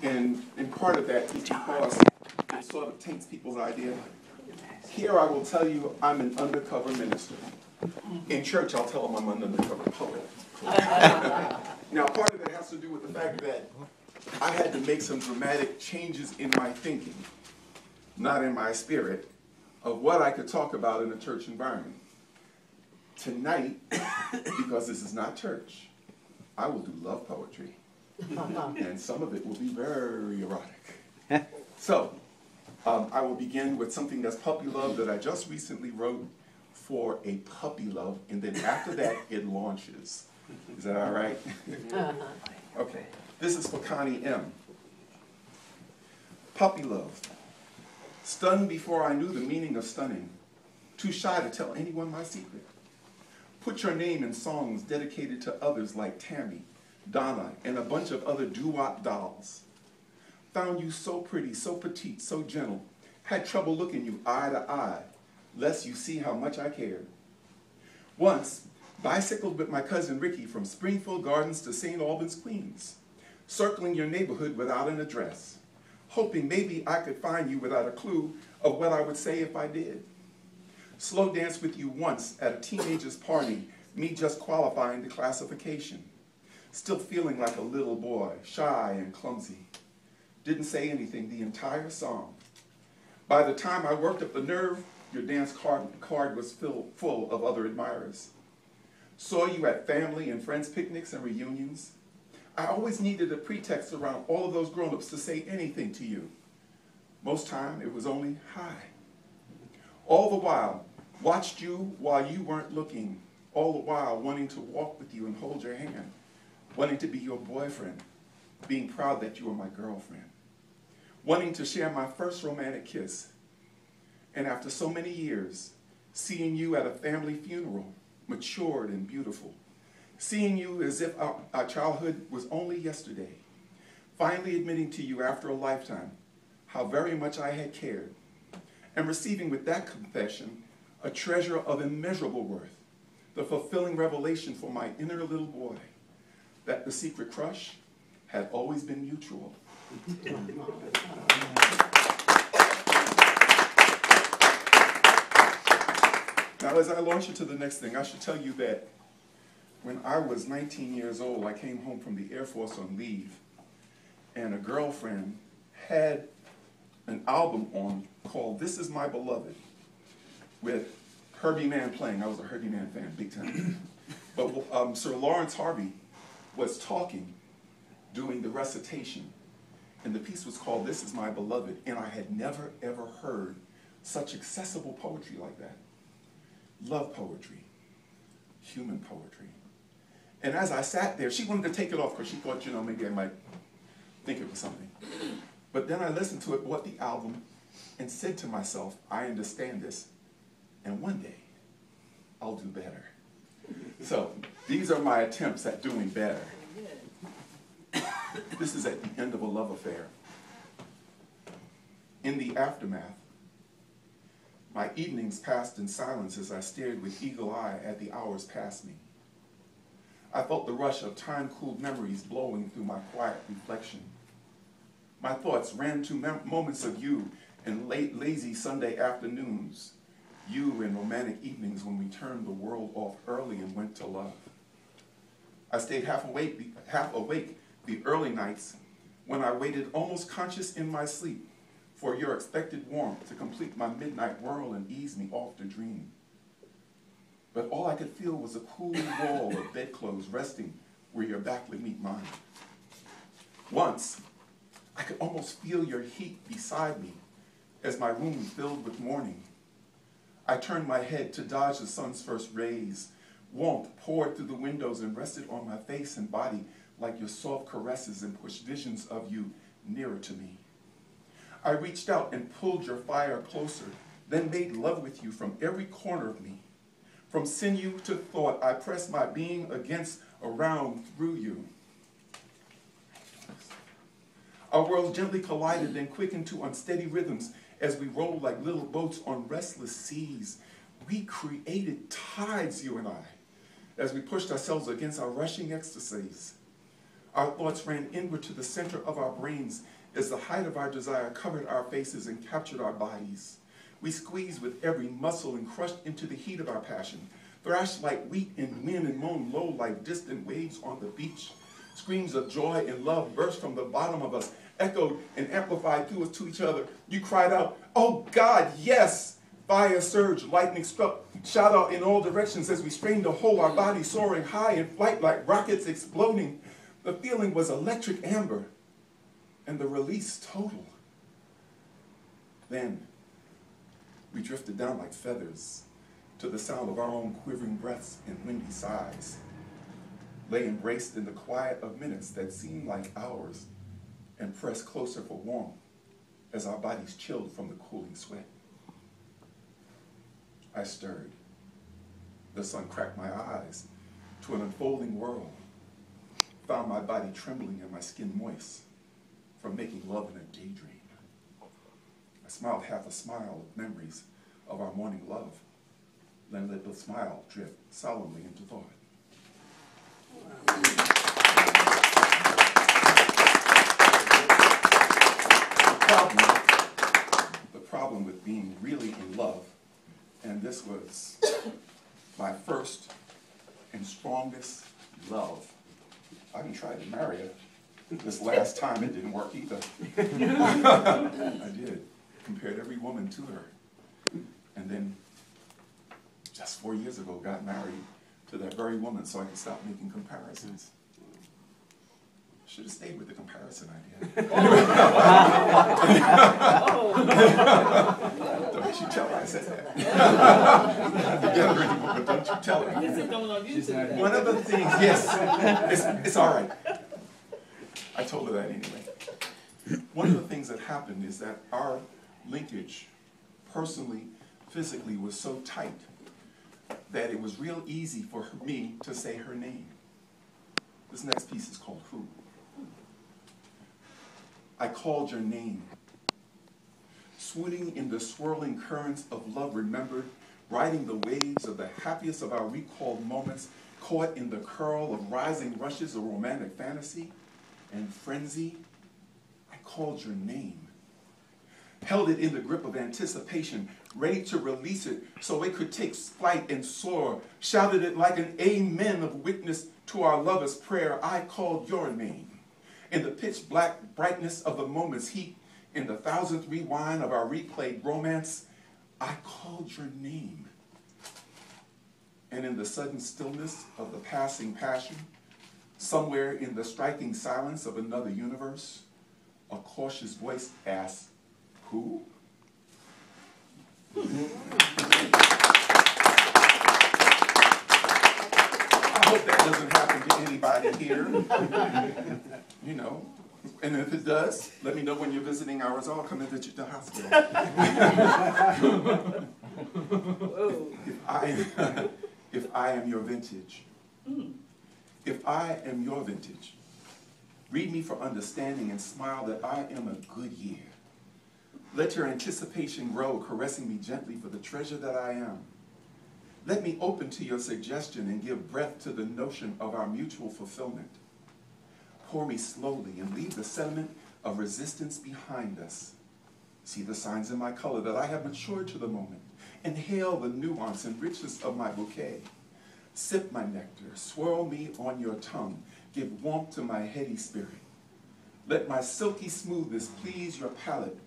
And part of that is because it sort of taints people's idea. Here I will tell you I'm an undercover minister. In church I'll tell them I'm an undercover poet. Now part of it has to do with the fact that I had to make some dramatic changes in my thinking, not in my spirit, of what I could talk about in a church environment. Tonight, because this is not church, I will do love poetry. And some of it will be very erotic. So, I will begin with something that's puppy love that I just recently wrote for a puppy love, and then after that, it launches. Is that all right? Okay. This is for Connie M. Puppy love. Stunned before I knew the meaning of stunning. Too shy to tell anyone my secret. Put your name in songs dedicated to others like Tammy, Donna, and a bunch of other doo-wop dolls. Found you so pretty, so petite, so gentle. Had trouble looking you eye to eye, lest you see how much I cared. Once, bicycled with my cousin Ricky from Springfield Gardens to St. Albans, Queens, circling your neighborhood without an address, hoping maybe I could find you without a clue of what I would say if I did. Slow danced with you once at a teenager's party, me just qualifying the classification. Still feeling like a little boy, shy and clumsy. Didn't say anything the entire song. By the time I worked up the nerve, your dance card was full of other admirers. Saw you at family and friends picnics and reunions. I always needed a pretext around all of those grown-ups to say anything to you. Most time it was only hi. All the while, watched you while you weren't looking, all the while wanting to walk with you and hold your hand, wanting to be your boyfriend, being proud that you were my girlfriend, wanting to share my first romantic kiss. And after so many years, seeing you at a family funeral, matured and beautiful, seeing you as if our childhood was only yesterday, finally admitting to you after a lifetime how very much I had cared, and receiving with that confession a treasure of immeasurable worth, the fulfilling revelation for my inner little boy that the secret crush had always been mutual. Now, as I launch into the next thing, I should tell you that when I was 19 years old, I came home from the Air Force on leave, and a girlfriend had an album on called This Is My Beloved, with Herbie Mann playing. I was a Herbie Mann fan, big time. But Sir Lawrence Harvey was talking, doing the recitation, and the piece was called This Is My Beloved, and I had never, ever heard such accessible poetry like that. Love poetry, human poetry. And as I sat there, she wanted to take it off because she thought, you know, maybe I might think it was something. But then I listened to it, bought the album, and said to myself, I understand this, and one day, I'll do better. So, these are my attempts at doing better. This is at the end of a love affair. In the aftermath, my evenings passed in silence as I stared with eagle eye at the hours past me. I felt the rush of time-cooled memories blowing through my quiet reflection. My thoughts ran to moments of you in late, lazy Sunday afternoons, you in romantic evenings when we turned the world off early and went to love. I stayed half awake the early nights when I waited almost conscious in my sleep for your expected warmth to complete my midnight whirl and ease me off to dream. But all I could feel was a cool wall of bedclothes resting where your back would meet mine. Once, I could almost feel your heat beside me as my room filled with morning. I turned my head to dodge the sun's first rays. Warmth poured through the windows and rested on my face and body like your soft caresses and pushed visions of you nearer to me. I reached out and pulled your fire closer, then made love with you from every corner of me. From sinew to thought, I pressed my being against, around, through you. Our worlds gently collided, then quickened to unsteady rhythms as we rolled like little boats on restless seas. We created tides, you and I, as we pushed ourselves against our rushing ecstasies. Our thoughts ran inward to the center of our brains as the height of our desire covered our faces and captured our bodies. We squeezed with every muscle and crushed into the heat of our passion, thrashed like wheat in wind and moaned low like distant waves on the beach. Screams of joy and love burst from the bottom of us, echoed and amplified through us to each other. You cried out, "Oh God, yes!" Fire surged, lightning struck, shot out in all directions as we strained to hold our bodies soaring high in flight like rockets exploding. The feeling was electric amber, and the release total. Then, we drifted down like feathers to the sound of our own quivering breaths and windy sighs, lay embraced in the quiet of minutes that seemed like hours, and pressed closer for warmth as our bodies chilled from the cooling sweat. I stirred. The sun cracked my eyes to an unfolding world, found my body trembling and my skin moist from making love in a daydream. I smiled half a smile of memories of our morning love, then let the smile drift solemnly into thought. The problem with being really in love, and this was my first and strongest love. I even tried to marry her. This last time it didn't work either. I did. Compared every woman to her. And then just 4 years ago got married to that very woman so I could stop making comparisons. Should have stayed with the comparison idea. Don't you tell her I said that. But don't you tell her. One of the things, yes, it's all right. I told her that anyway. One of the things that happened is that our linkage, personally, physically, was so tight that it was real easy for me to say her name. This next piece is called Who. I called your name. Swooning in the swirling currents of love remembered, riding the waves of the happiest of our recalled moments, caught in the curl of rising rushes of romantic fantasy and frenzy. I called your name. Held it in the grip of anticipation, ready to release it so it could take flight and soar. Shouted it like an amen of witness to our lover's prayer. I called your name. In the pitch black brightness of the moment's heat, in the thousandth rewind of our replayed romance, I called your name. And in the sudden stillness of the passing passion, somewhere in the striking silence of another universe, a cautious voice asked, "Who?" I hope that doesn't happen to anybody here. You know, and if it does, let me know when you're visiting ours. I'll come and visit the hospital. If I am your vintage, if I am your vintage, read me for understanding and smile that I am a good year. Let your anticipation grow, caressing me gently for the treasure that I am. Let me open to your suggestion and give breath to the notion of our mutual fulfillment. Pour me slowly and leave the sediment of resistance behind us. See the signs in my color that I have matured to the moment. Inhale the nuance and richness of my bouquet. Sip my nectar, swirl me on your tongue, give warmth to my heady spirit. Let my silky smoothness please your palate.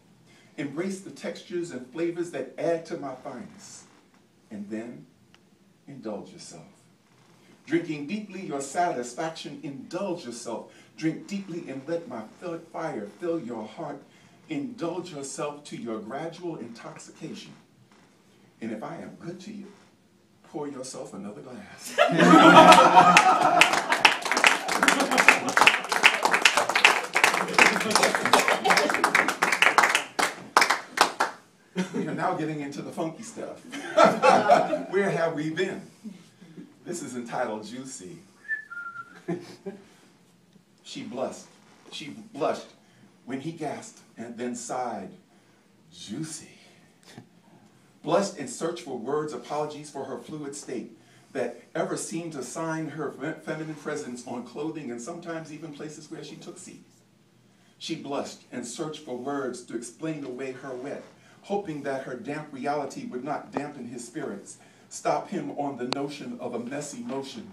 Embrace the textures and flavors that add to my finest. And then, indulge yourself. Drinking deeply your satisfaction, indulge yourself. Drink deeply and let my fire fill your heart. Indulge yourself to your gradual intoxication. And if I am good to you, pour yourself another glass. We are now getting into the funky stuff. Where have we been? This is entitled Juicy. She blushed when he gasped and then sighed, "Juicy." Blushed and searched for words, apologies for her fluid state. that ever seemed to sign her feminine presence on clothing and sometimes even places where she took seats. She blushed and searched for words to explain away her wet, hoping that her damp reality would not dampen his spirits, stop him on the notion of a messy motion.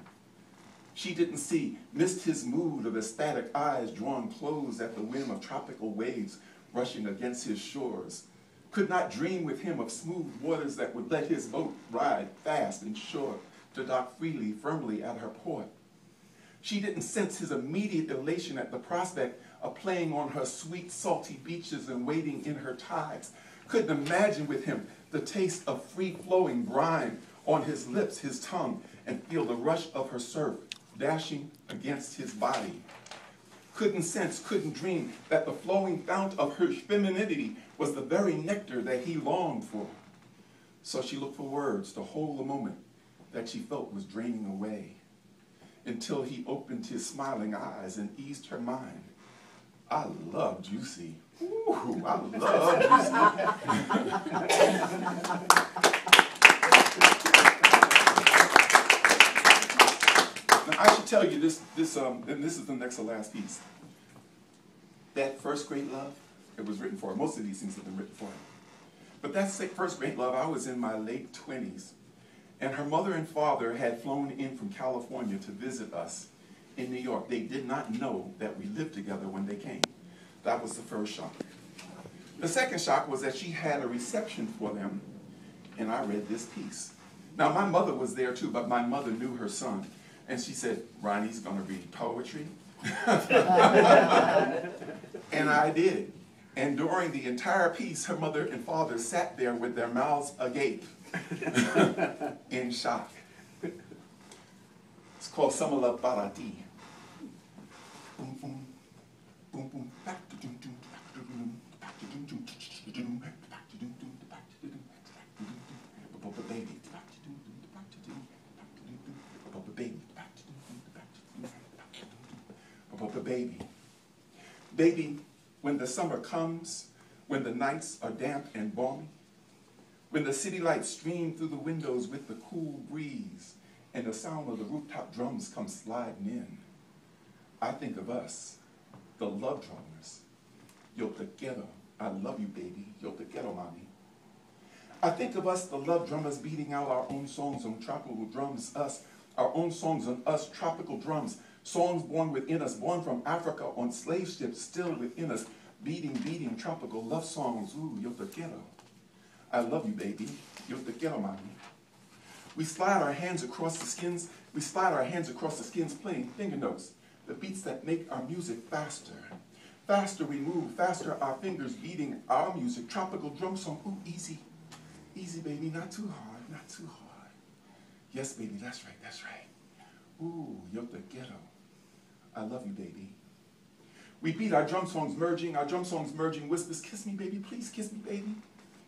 She didn't see, missed his mood of ecstatic eyes drawn close at the whim of tropical waves rushing against his shores, could not dream with him of smooth waters that would let his boat ride fast and sure to dock freely, firmly at her port. She didn't sense his immediate elation at the prospect of playing on her sweet, salty beaches and wading in her tides, couldn't imagine with him the taste of free-flowing brine on his lips, his tongue, and feel the rush of her surf dashing against his body. Couldn't sense, couldn't dream that the flowing fount of her femininity was the very nectar that he longed for. So she looked for words to hold a moment that she felt was draining away, until he opened his smiling eyes and eased her mind. I love Juicy. Ooh, I love Juicy. Now, I should tell you this, and this is the next to last piece. That first great love, it was written for her. Most of these things have been written for her. But that first great love, I was in my late 20s. And her mother and father had flown in from California to visit us in New York. They did not know that we lived together when they came. That was the first shock. The second shock was that she had a reception for them, and I read this piece. Now, my mother was there too, but my mother knew her son. And she said, Ronnie's going to read poetry. And I did. And during the entire piece, her mother and father sat there with their mouths agape in shock. It's called Samala Barati. Boom, boom, boom, boom. Baby. Baby, when the summer comes, when the nights are damp and balmy, when the city lights stream through the windows with the cool breeze and the sound of the rooftop drums come sliding in, I think of us, the love drummers. Yo te quiero, I love you, baby. Yo te quiero, mommy. I think of us, the love drummers, beating out our own songs on tropical drums, our own songs on us, tropical drums, songs born within us, born from Africa on slave ships, still within us, beating, tropical love songs. Ooh, yo te quiero. I love you, baby. Yo te quiero, mommy. We slide our hands across the skins. We slide our hands across the skins, playing finger notes, the beats that make our music faster. Faster we move, faster our fingers beating our music. Tropical drum song. Ooh, easy. Easy, baby. Not too hard, not too hard. Yes, baby, that's right, that's right. Ooh, yo te quiero. I love you, baby. We beat our drum songs merging, whispers, kiss me, baby, please kiss me, baby.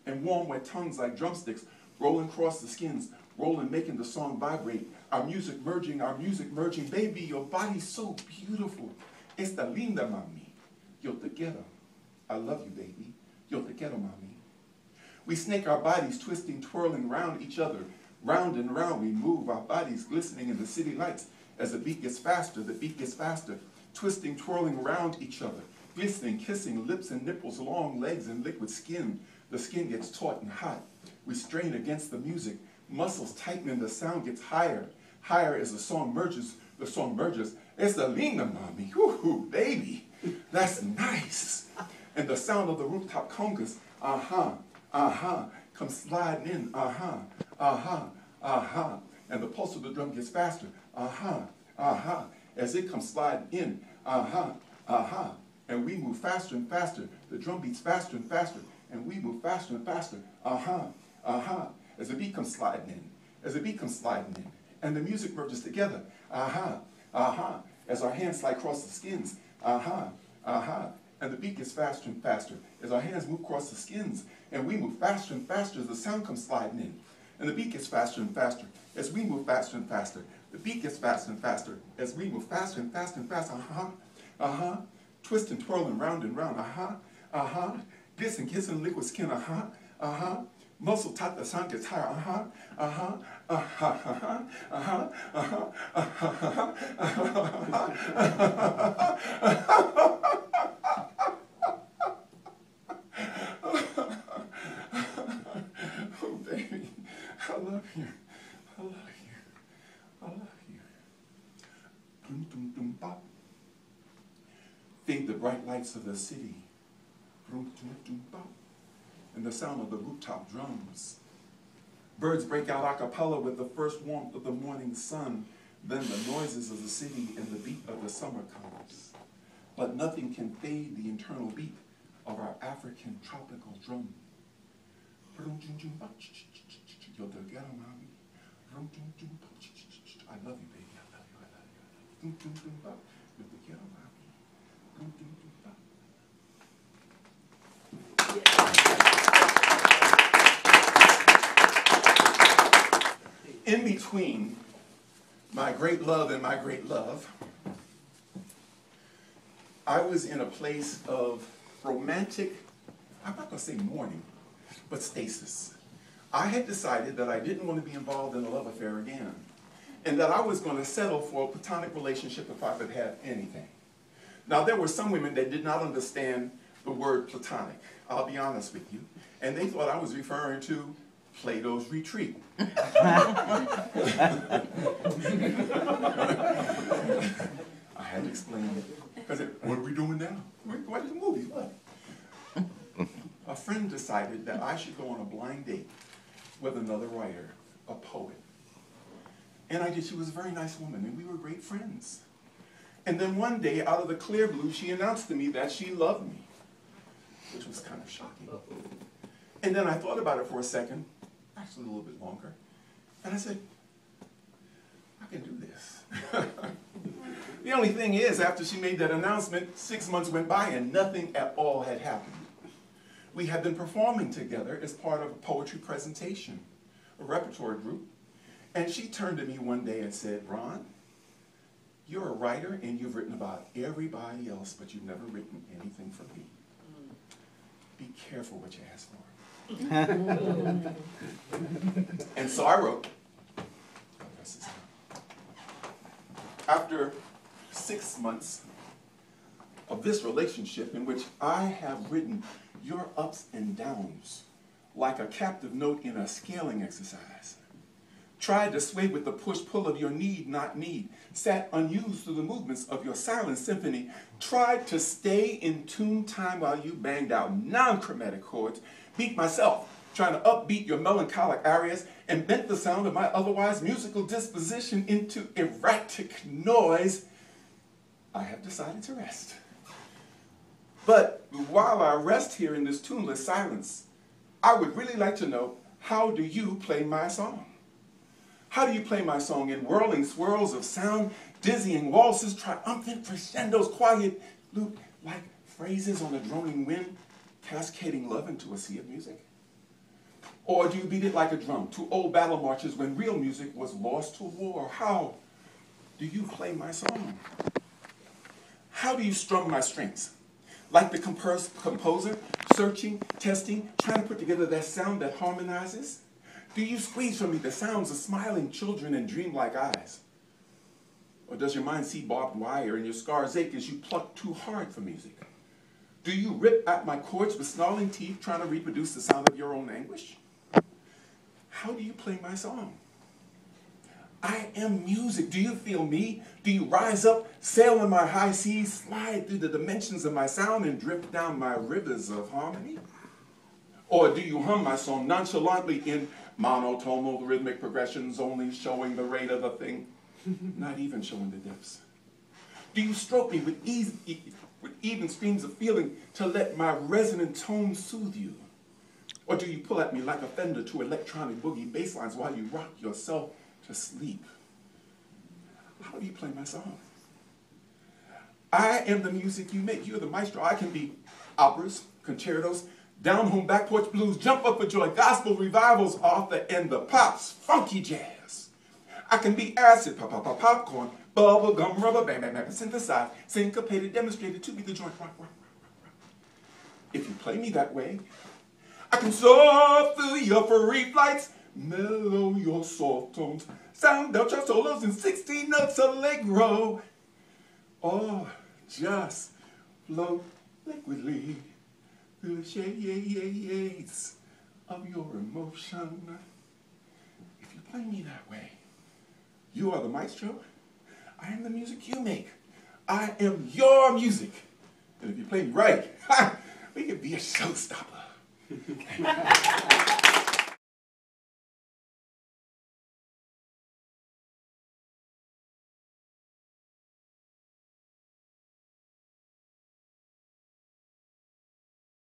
And warm wet tongues like drumsticks, rolling across the skins, rolling, making the song vibrate. Our music merging, baby, your body's so beautiful. Esta linda, mami. Yo te quiero. I love you, baby. Yo te quiero, mami. We snake our bodies, twisting, twirling round each other. Round and round we move, our bodies glistening in the city lights. As the beat gets faster, twisting, twirling around each other, glistening, kissing, lips and nipples, long legs and liquid skin. The skin gets taut and hot. We strain against the music, muscles tighten and the sound gets higher. Higher as the song merges, It's the linda, mommy, whoo, baby, that's nice. And the sound of the rooftop congas, comes sliding in, and the pulse of the drum gets faster, as it comes sliding in, and we move faster and faster, the drum beats faster and faster, and we move faster and faster, as the beat comes sliding in, and the music merges together, as our hands slide across the skins, and the beat gets faster and faster, as our hands move across the skins, and we move faster and faster as the sound comes sliding in. And the beat gets faster and faster as we move faster and faster. The beat gets faster and faster as we move faster and faster and faster. Twist and twirling round and round. Kissing liquid skin. Muscle tight, the sound gets higher. Oh, baby, I love you. I love you. I love you. Dum, dum, dum, bop. Fade the bright lights of the city. Dum, dum, dum, bop. And the sound of the rooftop drums. Birds break out a cappella with the first warmth of the morning sun. Then the noises of the city and the beat of the summer comes. But nothing can fade the internal beat of our African tropical drum. I love you, baby. I love you. You're the ghetto mommy. In between my great love and my great love, I was in a place of romantic, I'm not going to say mourning, but stasis. I had decided that I didn't want to be involved in a love affair again, and that I was going to settle for a platonic relationship if I could have anything. Now, there were some women that did not understand the word platonic, I'll be honest with you, and they thought I was referring to Plato's retreat. I had to explain it, because what are we doing now? We're going to the movies, what? A friend decided that I should go on a blind date with another writer, a poet. And I did. She was a very nice woman, and we were great friends. And then one day, out of the clear blue, she announced to me that she loved me, which was kind of shocking. And then I thought about it for a second, actually a little bit longer, and I said, I can do this. The only thing is, after she made that announcement, 6 months went by and nothing at all had happened. We had been performing together as part of a poetry presentation, a repertoire group, and she turned to me one day and said, Ron, you're a writer and you've written about everybody else, but you've never written anything for me. Be careful what you ask for. And so I wrote, after 6 months of this relationship in which I have written your ups and downs like a captive note in a scaling exercise, tried to sway with the push-pull of your need, not need, sat unused through the movements of your silent symphony, tried to stay in tune time while you banged out non-chromatic chords, beat myself, trying to upbeat your melancholic arias, and bent the sound of my otherwise musical disposition into erratic noise, I have decided to rest. But while I rest here in this tuneless silence, I would really like to know, how do you play my song? How do you play my song in whirling swirls of sound, dizzying waltzes, triumphant crescendos, quiet lute-like phrases on a droning wind, cascading love into a sea of music? Or do you beat it like a drum to old battle marches when real music was lost to war? How do you play my song? How do you strum my strings? Like the composer, searching, testing, trying to put together that sound that harmonizes? Do you squeeze from me the sounds of smiling children and dreamlike eyes? Or does your mind see barbed wire and your scars ache as you pluck too hard for music? Do you rip at my chords with snarling teeth trying to reproduce the sound of your own anguish? How do you play my song? I am music. Do you feel me? Do you rise up, sail in my high seas, slide through the dimensions of my sound and drift down my rivers of harmony? Or do you hum my song nonchalantly in monotonal rhythmic progressions, only showing the rate of the thing, not even showing the depths? Do you stroke me with even streams of feeling to let my resonant tone soothe you? Or do you pull at me like a fender to electronic boogie bass lines while you rock yourself to sleep? How do you play my song? I am the music you make. You're the maestro. I can be operas, concertos, down-home back porch blues, jump up for joy, gospel revivals, Arthur and the Pops, funky jazz. I can be acid, popcorn, bubble gum, rubber band, synthesized, syncopated, demonstrated to be the joint, rock. If you play me that way, I can soar through your free flights, Mellow your soft tones, sound out your solos in 16 notes allegro. Or just float liquidly through the shades of your emotion. If you play me that way, you are the maestro, I am the music you make. I am your music. And if you play me right, we could be a showstopper.